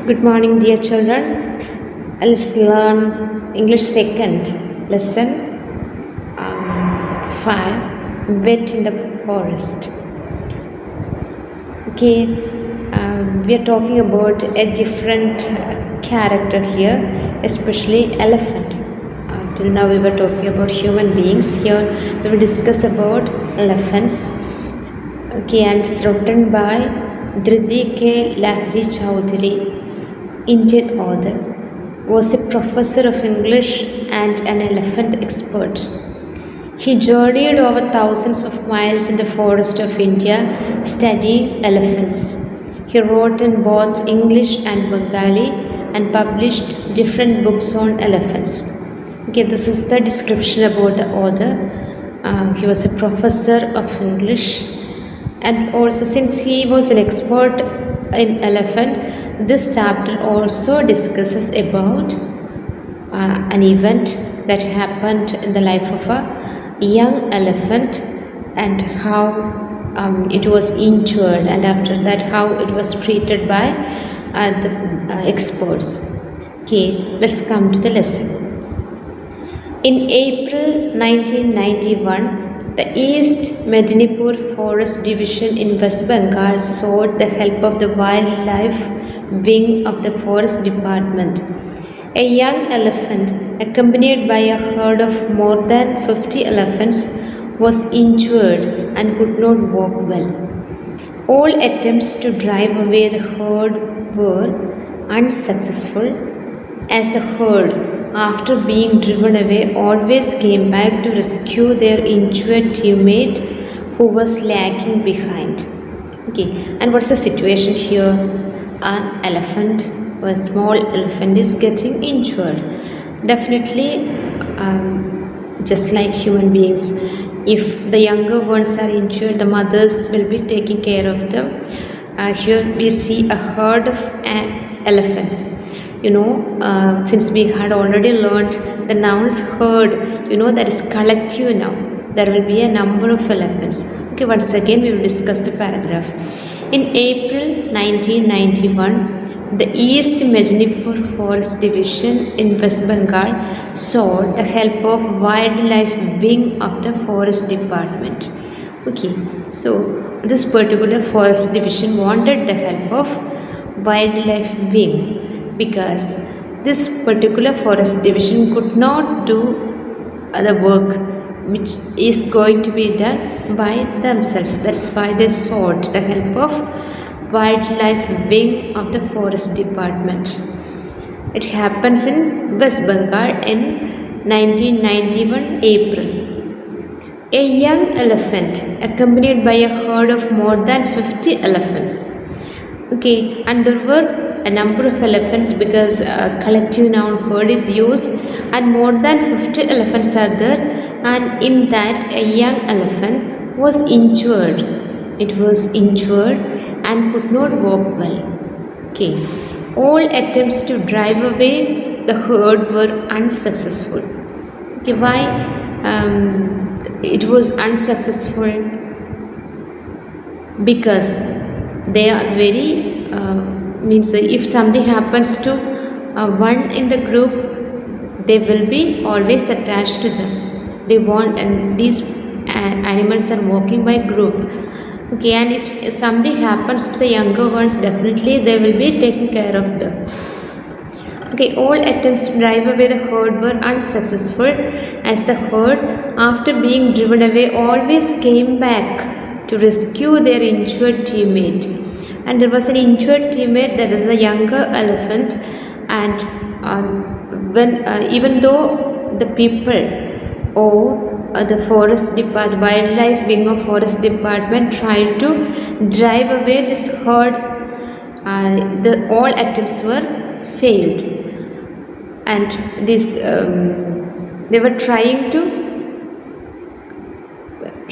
Good morning, dear children. Let's learn English second lesson 5, Wet in the Forest. Okay, we are talking about a different character here, especially elephant. Till now we were talking about human beings. Here we will discuss about elephants. Okay, and it's written by Dhriti K. Lahiri Chowdhury, Indian author, was a professor of English and an elephant expert. He journeyed over thousands of miles in the forest of India studying elephants. He wrote in both English and Bengali and published different books on elephants. Okay, this is the description about the author. He was a professor of English, and also since he was an expert in elephant, this chapter also discusses about an event that happened in the life of a young elephant and how it was injured, and after that how it was treated by the experts. Okay, let's come to the lesson. In April 1991, the East Medinipur Forest Division in West Bengal sought the help of the Wildlife Wing of the Forest Department. A young elephant, accompanied by a herd of more than 50 elephants, was injured and could not walk well. All attempts to drive away the herd were unsuccessful, as the herd, after being driven away, always came back to rescue their injured teammate who was lagging behind. Okay, and what's the situation here? An elephant, a small elephant, is getting injured. Definitely, just like human beings, if the younger ones are injured, the mothers will be taking care of them. Here we see a herd of elephants. Since we had already learned the nouns herd, that is collective noun. There will be a number of elephants. Okay, once again we will discuss the paragraph. In April 1991, the East Medinipur Forest Division in West Bengal sought the help of Wildlife Wing of the Forest Department. Okay, so this particular forest division wanted the help of Wildlife Wing, because this particular forest division could not do the work which is going to be done by themselves. That's why they sought the help of Wildlife Wing of the Forest Department. It happens in West Bengal in 1991 April. A young elephant, accompanied by a herd of more than 50 elephants. Okay, and there were a number of elephants because collective noun herd is used, and more than 50 elephants are there, and in that a young elephant was injured. It was injured and could not walk well. Okay, all attempts to drive away the herd were unsuccessful. Okay, why it was unsuccessful? Because they are very means if something happens to one in the group, they will be always attached to them. They want, and these animals are walking by group. Okay, and if something happens to the younger ones, definitely they will be taking care of them. Okay, all attempts to drive away the herd were unsuccessful, as the herd, after being driven away, always came back to rescue their injured teammate. And there was an injured teammate, that is a younger elephant, and even though the people or the forest department, Wildlife Wing of Forest Department, tried to drive away this herd, all attempts were failed, and they were trying to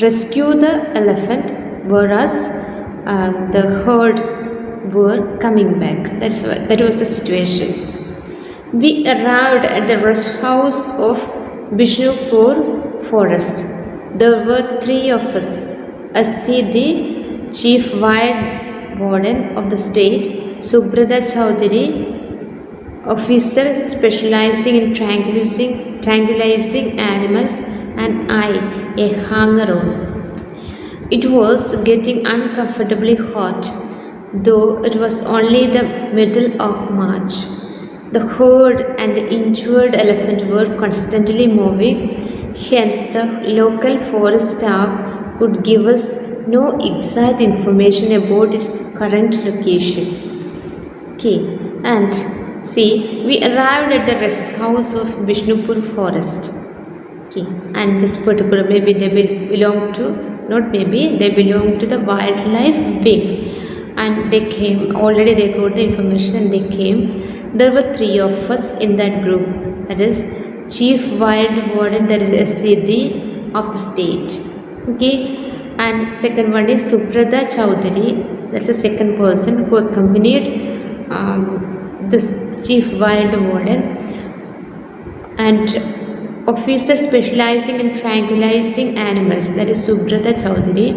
rescue the elephant, whereas the herd were coming back. That was the situation. We arrived at the rest house of Bishnupur Forest. There were three of us. Assi, the chief wild warden of the state, Subrata Chowdhury, officer specializing in tranquilizing animals, and I, a hanger-on. It was getting uncomfortably hot, though it was only the middle of March. The herd and the injured elephant were constantly moving, hence the local forest staff could give us no exact information about its current location. Okay, and see, we arrived at the rest house of Bishnupur forest. Okay, and this particular, maybe they belong to, not maybe, they belong to the wildlife wing, and they came, already they got the information and they came. There were three of us in that group, that is chief wild warden, that is SCD of the state. Okay, and second one is Subrata Chowdhury, that's the second person who accompanied this chief wild warden, and officer specializing in tranquilizing animals, that is Subrata Chowdhury.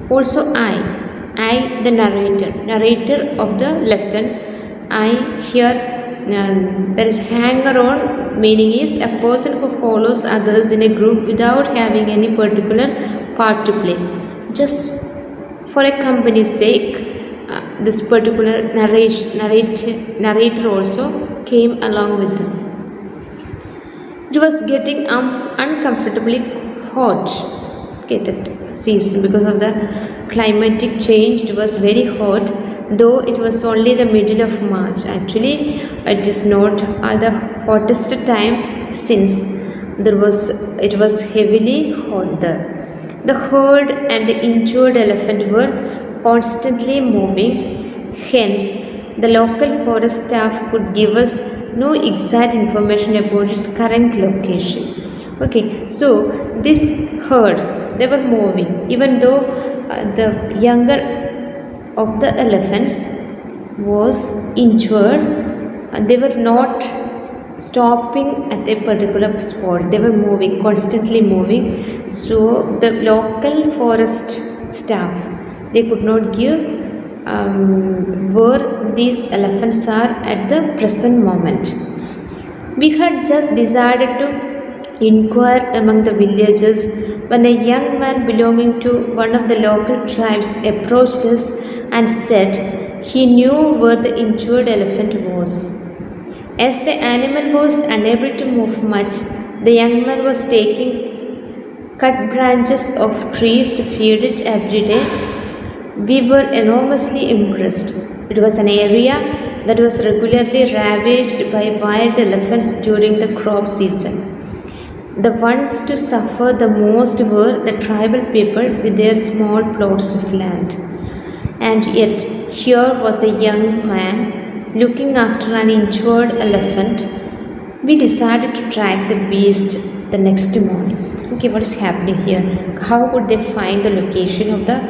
Also I the narrator of the lesson. I here, there is hanger on, meaning is a person who follows others in a group without having any particular part to play, just for a company's sake. This particular narrator also came along with them. It was getting uncomfortably hot. Okay, that season, because of the climatic change, it was very hot, though it was only the middle of March. Actually, it is not the hottest time, since it was heavily hot there. The herd and the injured elephant were constantly moving, hence the local forest staff could give us no exact information about its current location. Okay, so this herd, they were moving, even though the younger of the elephants was injured, and they were not stopping at a particular spot, they were moving, constantly moving. So the local forest staff, they could not give where these elephants are at the present moment. We had just decided to inquire among the villagers when a young man belonging to one of the local tribes approached us and said he knew where the injured elephant was. As the animal was unable to move much, the young man was taking cut branches of trees to feed it every day. We were enormously impressed. It was an area that was regularly ravaged by wild elephants during the crop season. The ones to suffer the most were the tribal people with their small plots of land. And yet, here was a young man looking after an injured elephant. We decided to track the beast the next morning. Okay, what is happening here? How would they find the location of the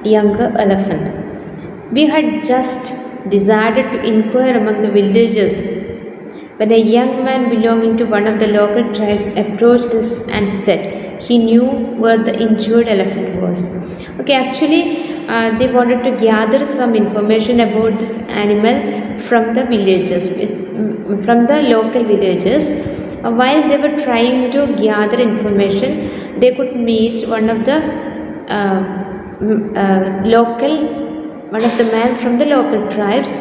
younger elephant? We had just decided to inquire among the villagers when a young man belonging to one of the local tribes approached us and said he knew where the injured elephant was. Okay, actually they wanted to gather some information about this animal from the villagers, from the local villagers. While they were trying to gather information, they could meet one of the man from the local tribes,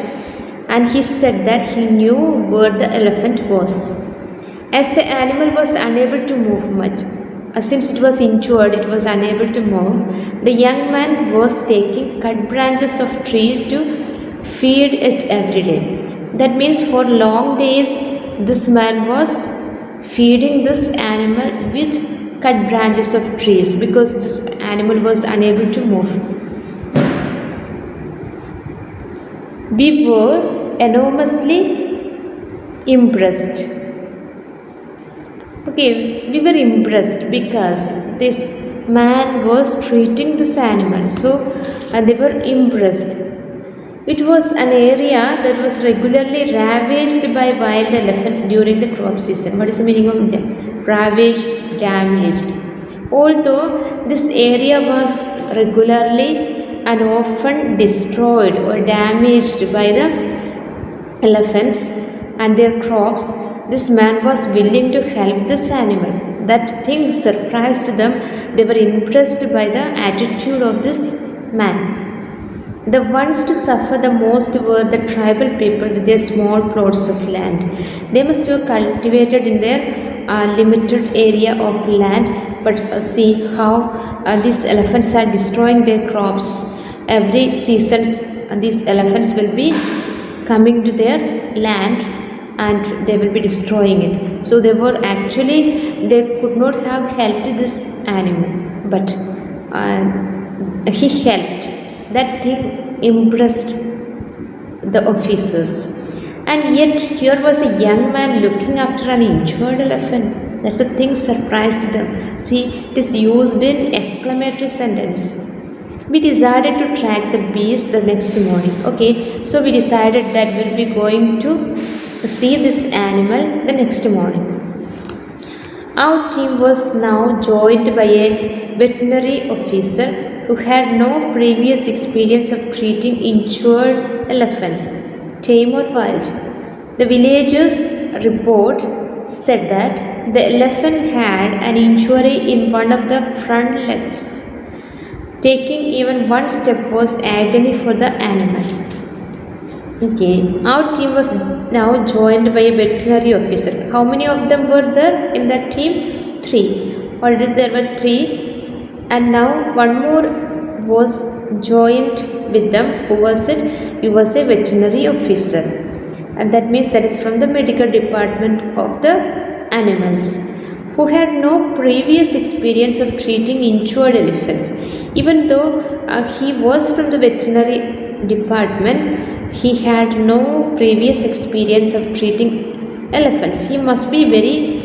and he said that he knew where the elephant was. As the animal was unable to move much, since it was injured, it was unable to move, the young man was taking cut branches of trees to feed it every day. That means for long days, this man was feeding this animal with cut branches of trees, because this animal was unable to move. We were enormously impressed. Okay, we were impressed because this man was treating this animal, so they were impressed. It was an area that was regularly ravaged by wild elephants during the crop season. What is the meaning of ravaged, damaged? Although this area was regularly and often destroyed or damaged by the elephants and their crops, this man was willing to help this animal. That thing surprised them. They were impressed by the attitude of this man. The ones to suffer the most were the tribal people with their small plots of land. They must have cultivated in their limited area of land, but see how these elephants are destroying their crops. Every season, these elephants will be coming to their land and they will be destroying it. So they could not have helped this animal, but he helped. That thing impressed the officers. And yet here was a young man looking after an injured elephant. That's a thing surprised them. See, it is used in exclamatory sentence. We decided to track the beast the next morning. Okay, so we decided that we'll be going to see this animal the next morning. Our team was now joined by a veterinary officer who had no previous experience of treating injured elephants, tame or wild. The villager's report said that the elephant had an injury in one of the front legs. Taking even one step was agony for the animal. Okay, our team was now joined by a veterinary officer. How many of them were there in that team? 3. Already there were 3, and now one more was joined with them. Who was it? He was a veterinary officer, and that means that is from the medical department of the animals, who had no previous experience of treating injured elephants. Even though he was from the veterinary department, he had no previous experience of treating elephants. He must be very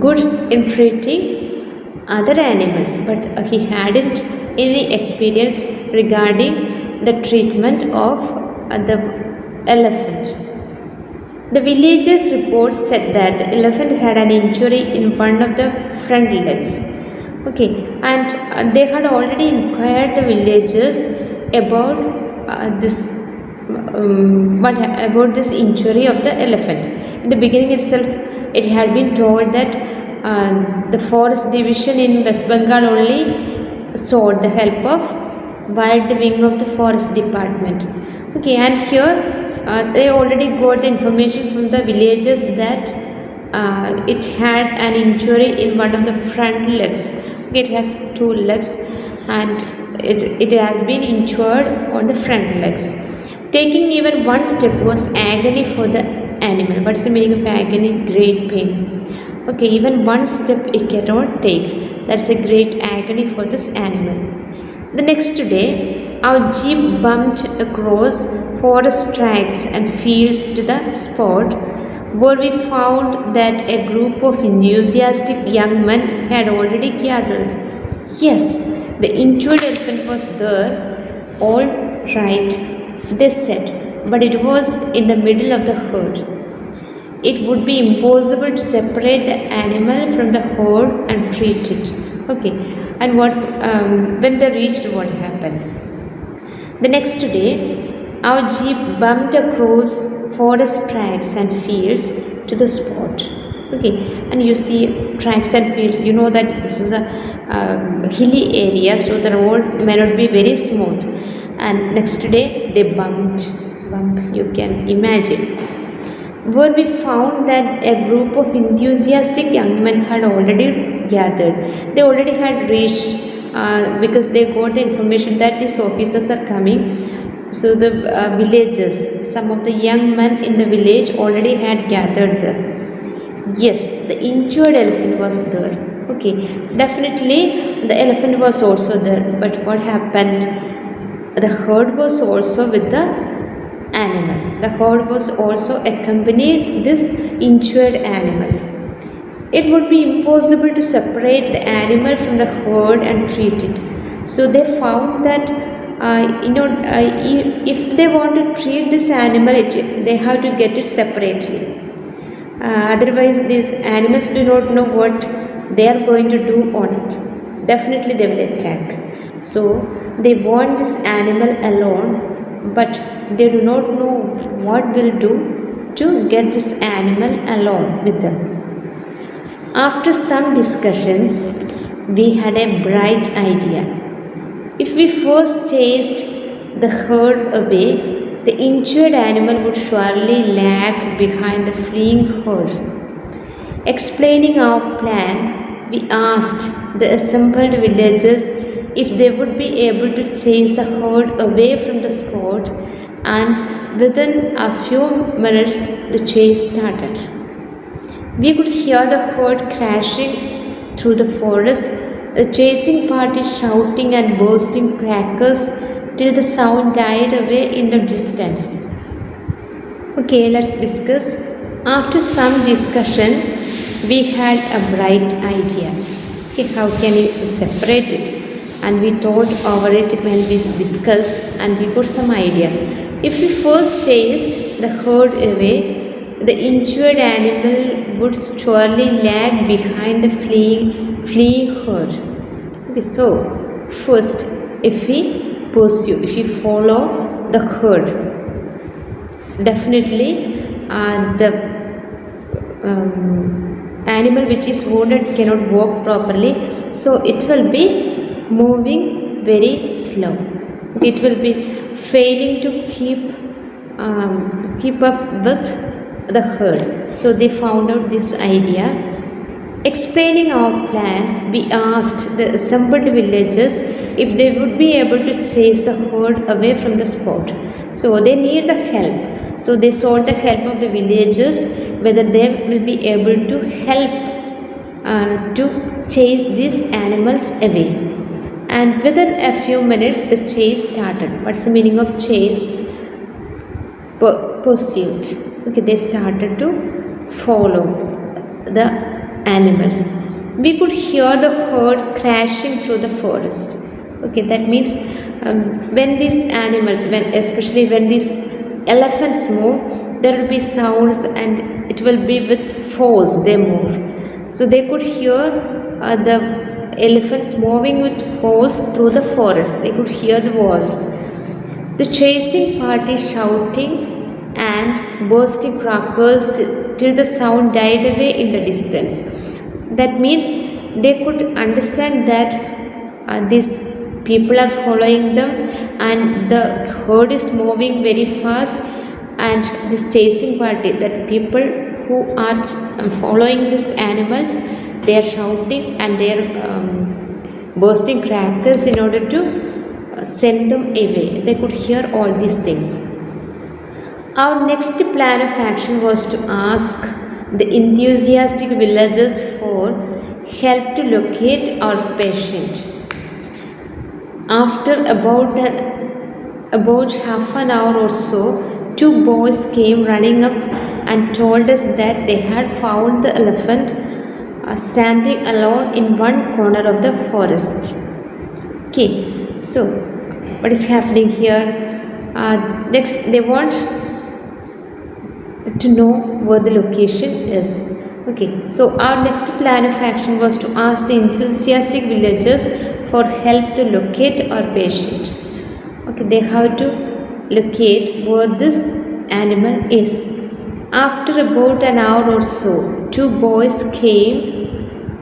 good in treating other animals, but he hadn't any experience regarding the treatment of the elephant. The villager's report said that the elephant had an injury in one of the front legs. Okay, and they had already inquired the villagers about about this injury of the elephant. In the beginning itself, it had been told that the forest division in West Bengal only sought the help of wild wing of the forest department. Okay, and here they already got the information from the villagers that it had an injury in one of the front legs. Okay, it has 2 legs and it has been injured on the front legs. Taking even one step was agony for the animal. What is the meaning of agony? Great pain. Okay, even one step it cannot take. That's a great agony for this animal. The next day, our jeep bumped across forest tracks and fields to the spot where we found that a group of enthusiastic young men had already gathered. Yes, the injured elephant was there, all right, they said, but it was in the middle of the herd. It would be impossible to separate the animal from the herd and treat it. Okay, and when they reached, what happened? The next day, our jeep bumped across forest tracks and fields to the spot. Okay, and you see tracks and fields, you know that this is a hilly area, so the road may not be very smooth. And next day they bump, you can imagine. Where we found that a group of enthusiastic young men had already gathered. They already had reached because they got the information that these officers are coming. So the villagers, some of the young men in the village already had gathered there. Yes, the injured elephant was there. Okay, definitely the elephant was also there. But what happened? The herd was also with the animal. The herd was also accompanied this injured animal. It would be impossible to separate the animal from the herd and treat it. So they found that if they want to treat this animal, they have to get it separately. Otherwise, these animals do not know what they are going to do on it? Definitely they will attack. So they want this animal alone, but they do not know what will do to get this animal alone with them. After some discussions, we had a bright idea. If we first chased the herd away, the injured animal would surely lag behind the fleeing herd. Explaining our plan, we asked the assembled villagers if they would be able to chase the herd away from the spot, and within a few minutes the chase started. We could hear the herd crashing through the forest, the chasing party shouting and bursting crackers till the sound died away in the distance. Okay, let's discuss. After some discussion, we had a bright idea. Okay, how can you separate it? And we thought over it when we discussed, and we got some idea. If we first chased the herd away, the injured animal would surely lag behind the fleeing herd. Okay, so first, if we pursue, if we follow the herd, definitely the animal which is wounded cannot walk properly, so it will be moving very slow. It will be failing to keep up with the herd. So they found out this idea. Explaining our plan, we asked the assembled villagers if they would be able to chase the herd away from the spot. So they need the help. So they sought the help of the villagers, whether they will be able to help to chase these animals away. And within a few minutes the chase started. What's the meaning of chase? Pursuit. Okay, they started to follow the animals. We could hear the herd crashing through the forest. Okay, that means when these animals, especially when these elephants move, there will be sounds and it will be with force they move. So they could hear the elephants moving with force through the forest. They could hear the voice. The chasing party shouting and bursting crackers till the sound died away in the distance. That means they could understand that these people are following them and the herd is moving very fast, and this chasing party, that people who are following these animals, they are shouting and they are bursting crackers in order to send them away. They could hear all these things. Our next plan of action was to ask the enthusiastic villagers for help to locate our patient. After about half an hour or so, two boys came running up and told us that they had found the elephant standing alone in one corner of the forest. Okay, so what is happening here? Next, they want to know where the location is. Okay, so our next plan of action was to ask the enthusiastic villagers for help to locate our patient. Okay, they have to locate where this animal is. After about an hour or so, two boys came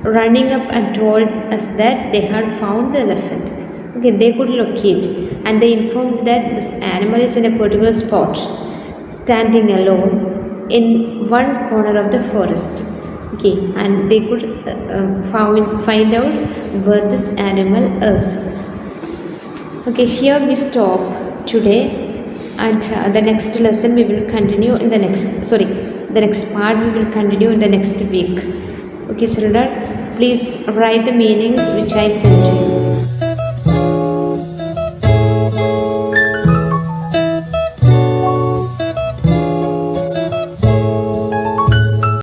running up and told us that they had found the elephant. Okay, they could locate, and they informed that this animal is in a particular spot, standing alone in one corner of the forest. Okay, and they could find out where this animal is. Okay, here we stop today, and the next lesson we will continue in the next part we will continue in the next week. Okay children, please write the meanings which I sent to you.